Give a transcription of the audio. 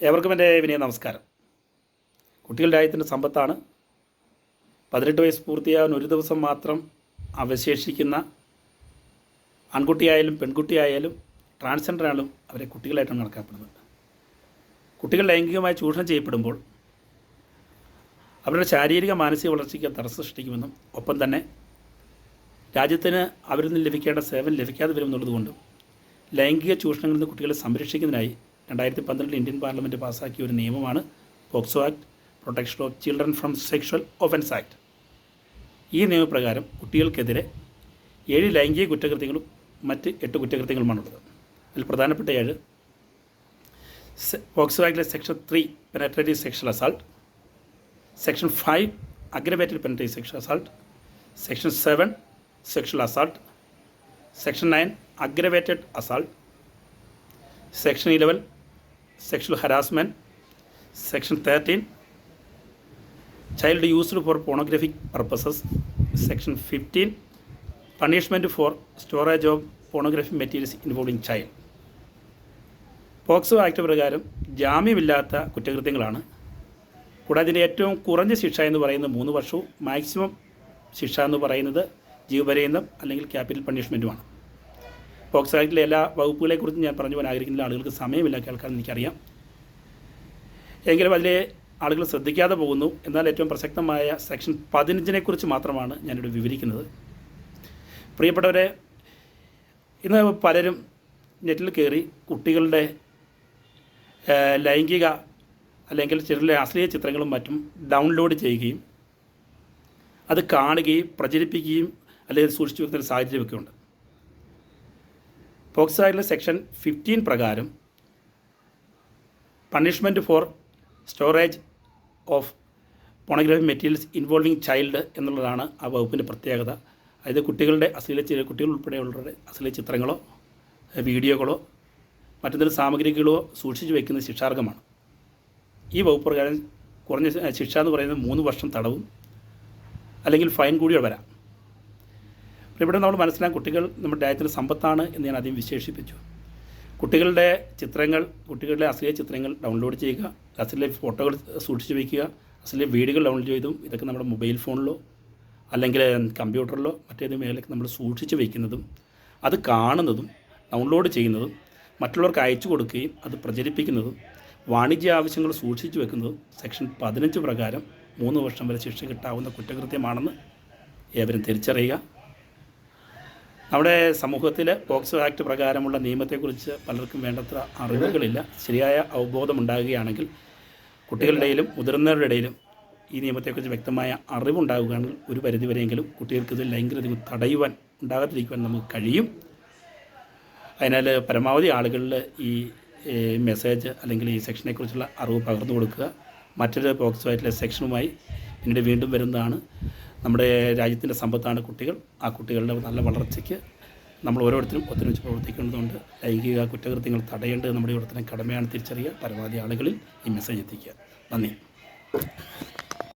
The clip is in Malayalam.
ഏവർക്കും എൻ്റെ വിനയ നമസ്കാരം. കുട്ടികളുടെ രാജ്യത്തിൻ്റെ സമ്പത്താണ്. 18 വയസ്സ് പൂർത്തിയാകാൻ ഒരു ദിവസം മാത്രം അവശേഷിക്കുന്ന ആൺകുട്ടിയായാലും പെൺകുട്ടിയായാലും ട്രാൻസ്ജെൻഡർ ആയാലും അവരെ കുട്ടികളായിട്ടാണ് കണക്കാക്കപ്പെടുന്നത്. കുട്ടികൾ ലൈംഗികമായി ചൂഷണം ചെയ്യപ്പെടുമ്പോൾ അവരുടെ ശാരീരിക മാനസിക വളർച്ചയ്ക്ക് തടസ്സം സൃഷ്ടിക്കുമെന്നും ഒപ്പം തന്നെ രാജ്യത്തിന് അവരിൽ നിന്ന് ലഭിക്കേണ്ട സേവനം ലഭിക്കാതെ വരുമെന്നുള്ളതുകൊണ്ടും ലൈംഗിക ചൂഷണങ്ങളിൽ നിന്ന് കുട്ടികളെ സംരക്ഷിക്കുന്നതിനായി 2012 ഇന്ത്യൻ പാർലമെൻറ്റ് പാസ്സാക്കിയ ഒരു നിയമമാണ് POCSO act, protection of children from sexual offence act. ഈ നിയമപ്രകാരം കുട്ടികൾക്കെതിരെ 7 ലൈംഗിക കുറ്റകൃത്യങ്ങളും മറ്റ് 8 കുറ്റകൃത്യങ്ങളുമാണുള്ളത്. അതിൽ പ്രധാനപ്പെട്ട 7 പോക്സോ ആക്ടിലെ section 3 penetrative sexual assault, section 5 aggravated penetrative sexual assault, section 7 sexual assault, section 9 aggravated assault, section 11 sexual harassment, section 13 child used for pornographic purposes, section 15 punishment for storage of pornographic materials involving child. POCSO act പ്രകാരം ജാമ്യമില്ലാത്ത കുറ്റകൃത്യങ്ങളാണ്. കൂടാതെ ഇതിൻ്റെ ഏറ്റവും കുറഞ്ഞ ശിക്ഷ എന്ന് പറയുന്നത് 3 വർഷവും മാക്സിമം ശിക്ഷ എന്ന് പറയുന്നത് ജീവപര്യന്തം അല്ലെങ്കിൽ ക്യാപിറ്റൽ പണിഷ്മെൻറ്റുമാണ്. പോക്സോ ആക്ടിലെ എല്ലാ വകുപ്പുകളെക്കുറിച്ചും ഞാൻ പറഞ്ഞു പോകാൻ ആഗ്രഹിക്കുന്ന ആളുകൾക്ക് സമയമില്ല കേൾക്കാൻ എനിക്കറിയാം. എങ്കിലും അതിലെ ആളുകൾ ശ്രദ്ധിക്കാതെ പോകുന്നു. എന്നാൽ ഏറ്റവും പ്രസക്തമായ സെക്ഷൻ 15 മാത്രമാണ് ഞാനിവിടെ വിവരിക്കുന്നത്. പ്രിയപ്പെട്ടവരെ, ഇന്ന് പലരും നെറ്റിൽ കയറി കുട്ടികളുടെ ലൈംഗിക അല്ലെങ്കിൽ ചില അശ്ലീല ചിത്രങ്ങളും മറ്റും ഡൗൺലോഡ് ചെയ്യുകയും അത് കാണുകയും പ്രചരിപ്പിക്കുകയും അല്ലെങ്കിൽ സൂക്ഷിച്ചു വെക്കുന്ന ഒരു സാഹചര്യമൊക്കെ ഉണ്ട്. പോക്സോ ആക്ടിലെ സെക്ഷൻ 15 പ്രകാരം punishment four storage of pornographic materials involving child എന്നുള്ളതാണ് ആ വകുപ്പിൻ്റെ പ്രത്യേകത. അതായത് കുട്ടികൾ ഉൾപ്പെടെയുള്ളവരുടെ അശ്ലീല ചിത്രങ്ങളോ വീഡിയോകളോ മറ്റെന്തെങ്കിലും സാമഗ്രികളോ സൂക്ഷിച്ചു വയ്ക്കുന്നത് ശിക്ഷാർഹമാണ്. ഈ വകുപ്പ് പ്രകാരം കുറഞ്ഞ ശിക്ഷ എന്ന് പറയുന്നത് 3 വർഷം തടവും അല്ലെങ്കിൽ ഫൈൻ കൂടി വരാം. ഇവിടെ നമ്മൾ മനസ്സിലാക്കാൻ കുട്ടികൾ നമ്മുടെ രാജ്യത്തിൻ്റെ സമ്പത്താണ് എന്ന് ഞാൻ ആദ്യം വിശേഷിപ്പിച്ചു. കുട്ടികളുടെ ചിത്രങ്ങൾ, കുട്ടികളുടെ അശ്ലീല ചിത്രങ്ങൾ ഡൗൺലോഡ് ചെയ്യുക, അശ്ലീല ഫോട്ടോകൾ സൂക്ഷിച്ച് വയ്ക്കുക, അശ്ലീല വീഡിയോകൾ ഡൗൺലോഡ് ചെയ്തും ഇതൊക്കെ നമ്മുടെ മൊബൈൽ ഫോണിലോ അല്ലെങ്കിൽ കമ്പ്യൂട്ടറിലോ മറ്റേത് മേഖലയ്ക്ക് നമ്മൾ സൂക്ഷിച്ച് വയ്ക്കുന്നതും അത് കാണുന്നതും ഡൗൺലോഡ് ചെയ്യുന്നതും മറ്റുള്ളവർക്ക് അയച്ചു കൊടുക്കുകയും അത് പ്രചരിപ്പിക്കുന്നതും വാണിജ്യ ആവശ്യങ്ങൾ സൂക്ഷിച്ച് വെക്കുന്നതും സെക്ഷൻ 15 പ്രകാരം 3 വർഷം വരെ ശിക്ഷ കിട്ടാവുന്ന കുറ്റകൃത്യമാണെന്ന് ഏവരും തിരിച്ചറിയുക. നമ്മുടെ സമൂഹത്തിൽ പോക്സോ ആക്ട് പ്രകാരമുള്ള നിയമത്തെക്കുറിച്ച് പലർക്കും വേണ്ടത്ര അറിവുകളില്ല. ശരിയായ അവബോധം ഉണ്ടാകുകയാണെങ്കിൽ കുട്ടികളുടെയിലും മുതിർന്നവരുടെ ഇടയിലും ഈ നിയമത്തെക്കുറിച്ച് വ്യക്തമായ അറിവുണ്ടാകുകയാണെങ്കിൽ ഒരു പരിധിവരെയെങ്കിലും കുട്ടികൾക്ക് ഇത് ലൈംഗികത തടയുവാൻ ഉണ്ടാകാതിരിക്കുവാൻ നമുക്ക് കഴിയും. അതിനാൽ പരമാവധി ആളുകളിൽ ഈ മെസ്സേജ് അല്ലെങ്കിൽ ഈ സെക്ഷനെക്കുറിച്ചുള്ള അറിവ് പകർന്നു കൊടുക്കുക. മറ്റൊരു പോക്സോ ആക്ടിലെ സെക്ഷനുമായി പിന്നീട് വീണ്ടും വരുന്നതാണ്. നമ്മുടെ രാജ്യത്തിൻ്റെ സമ്പത്താണ് കുട്ടികൾ. ആ കുട്ടികളുടെ നല്ല വളർച്ചയ്ക്ക് നമ്മൾ ഓരോരുത്തരും ഒത്തൊരുമിച്ച് പ്രവർത്തിക്കേണ്ടതുണ്ട്. ലൈംഗിക കുറ്റകൃത്യങ്ങൾ തടയേണ്ടത് നമ്മുടെ ഓരോരുത്തരും കടമയാണ്. തിരിച്ചറിയുക, പരമാവധി ആളുകളിൽ ഈ മെസ്സേജ് എത്തിക്കുക. നന്ദി.